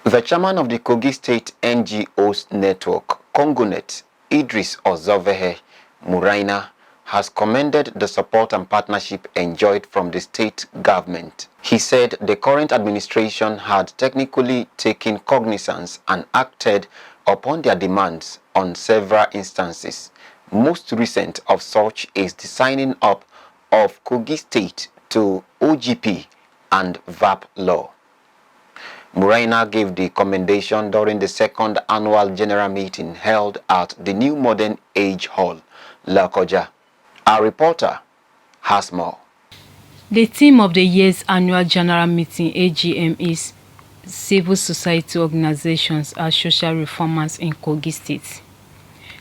The chairman of the Kogi State NGOs Network, Kongonet, Idris Ozovehe Muraina, has commended the support and partnership enjoyed from the state government. He said the current administration had technically taken cognizance and acted upon their demands on several instances. Most recent of such is the signing up of Kogi State to OGP and VAPP law. Muraina gave the commendation during the second annual general meeting held at the New Modern Age Hall, Lokoja. Our reporter has more. The theme of the year's annual general meeting AGM is Civil Society Organizations as Social Reformers in Kogi State.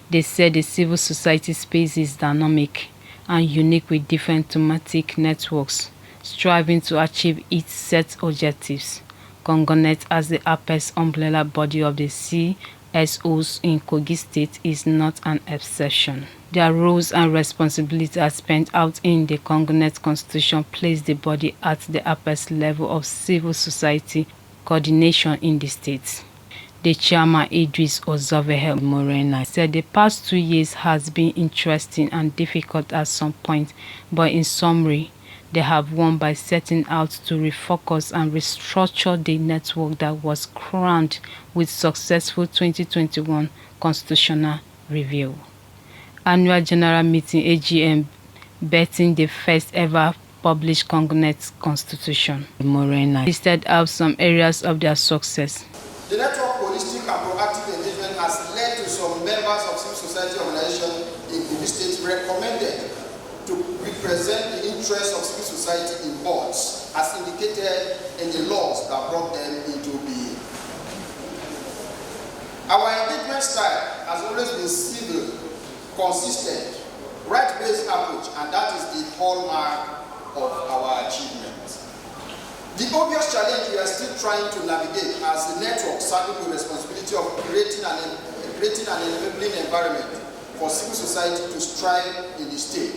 They said the civil society space is dynamic and unique with different thematic networks, striving to achieve its set objectives. Kongonet, as the apex umbrella body of the CSOs in Kogi State, is not an exception. Their roles and responsibilities are spent out in the Kongonet Constitution place the body at the apex level of civil society coordination in the state. The chairman, Idris Ozovehe Muraina, said the past 2 years has been interesting and difficult at some point, but in summary, they have won by setting out to refocus and restructure the network that was crowned with successful 2021 constitutional review. Annual General Meeting AGM betting the first ever published Kongonet Constitution. Muraina listed out some areas of their success. The network holistic and proactive engagement has led to some members of civil society organizations in Kogi State recommended to represent the interests of civil society in boards, as indicated in the laws that brought them into being. Our engagement style has always been civil, consistent, right-based approach, and that is the hallmark of our achievements. The obvious challenge we are still trying to navigate as the network serving the responsibility of creating an enabling environment for civil society to strive in the state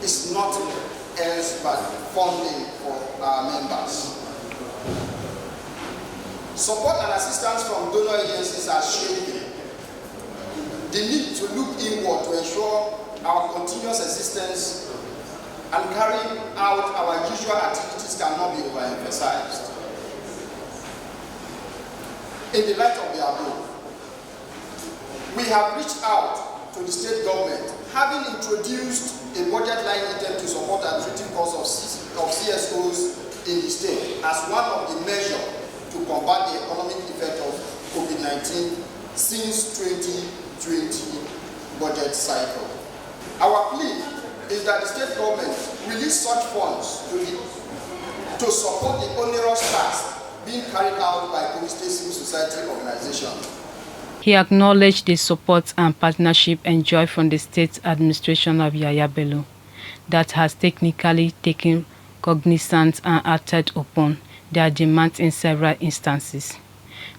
is nothing else but funding for our members. Support and assistance from donor agencies are shrinking. The need to look inward to ensure our continuous existence and carrying out our usual activities cannot be overemphasized. In the light of the above, we have reached out to the state government, having introduced a budget line item to support administrative costs of CSOs in the state as one of the measures to combat the economic effect of COVID-19 since 2020 budget cycle. Our plea is that the state government release such funds to support the onerous task being carried out by Kogi State civil society organizations. He acknowledged the support and partnership enjoyed from the state administration of Yaya Bello that has technically taken cognizance and acted upon their demands in several instances.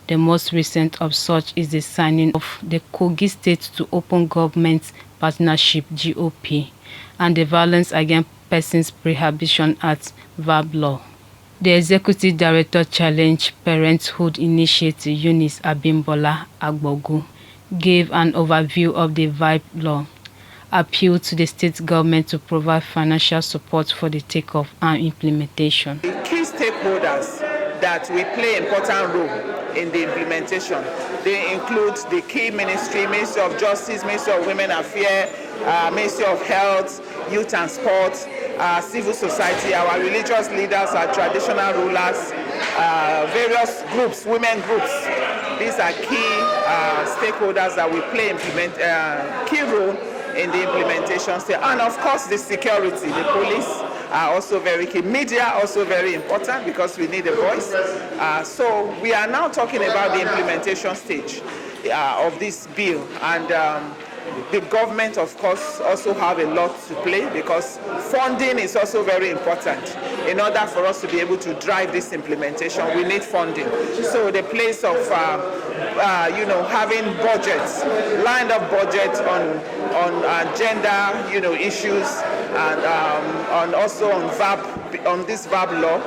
The most recent of such is the signing of the Kogi State to Open Government Partnership (GOP) and the Violence Against Persons Prohibition Act (VAPP) law. The Executive Director Challenge Parenthood Initiative Eunice Abimbola Agbogu gave an overview of the VAPP law, appealed to the state government to provide financial support for the takeoff and implementation. The key stakeholders that will play an important role in the implementation, they include the key Ministry of Justice, Ministry of Women Affairs, Ministry of Health, Youth and Sports, civil society, our religious leaders, our traditional rulers, various groups, women groups. These are key stakeholders that will play key role in the implementation stage. And of course, the security, the police are also very key. Media also very important because we need a voice. So we are now talking about the implementation stage of this bill, and the government, of course, also have a lot to play because funding is also very important. In order for us to be able to drive this implementation, we need funding. So the place of having budgets, lined up budgets on gender, issues, and also on VAPP, on this VAPP law,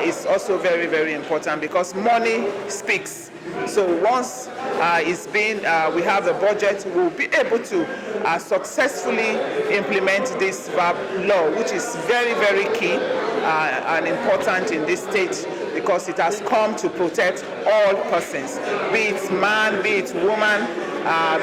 is also very, very important because money speaks. So once we have the budget, we'll be able to successfully implement this VAPP law, which is very, very key and important in this state because it has come to protect all persons, be it man, be it woman,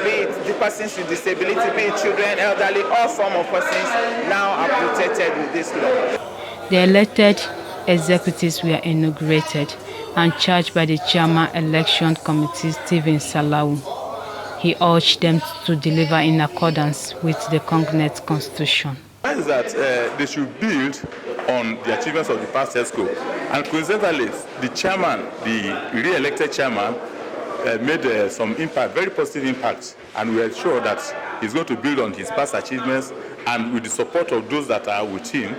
be it the persons with disability, be it children, elderly, all forms of persons now are protected with this law. The elected executives were inaugurated and charged by the Chairman Election Committee, Stephen Salau. He urged them to deliver in accordance with the Kongonet Constitution. Is that they should build on the achievements of the past ESCO. And coincidentally, the chairman, the re-elected chairman, made some impact, very positive impact, and we are sure that he's going to build on his past achievements, and with the support of those that are with him,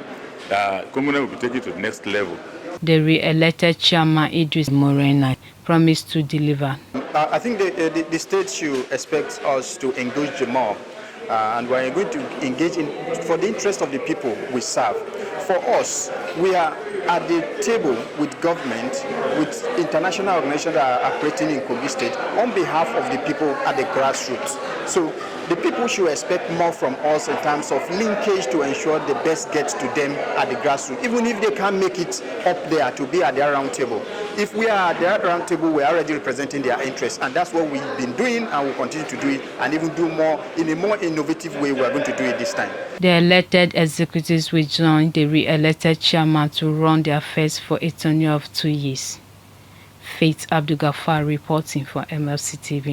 Kongonet will be taken to the next level. The re-elected chairman, Idris Morena, promised to deliver. I think the state should expect us to engage more, and we are going to engage for the interest of the people we serve. For us, we are at the table with government, with international organizations that are operating in Kogi State on behalf of the people at the grassroots. So the people should expect more from us in terms of linkage to ensure the best gets to them at the grassroots, even if they can't make it up there to be at their round table. If we are at their round table, we are already representing their interests, and that's what we've been doing, and we'll continue to do it, and even do more in a more innovative way. We are going to do it this time. The elected executives will join the re-elected chairman to run their affairs for a tenure of 2 years. Faith Abdul Ghaffar reporting for MLC TV.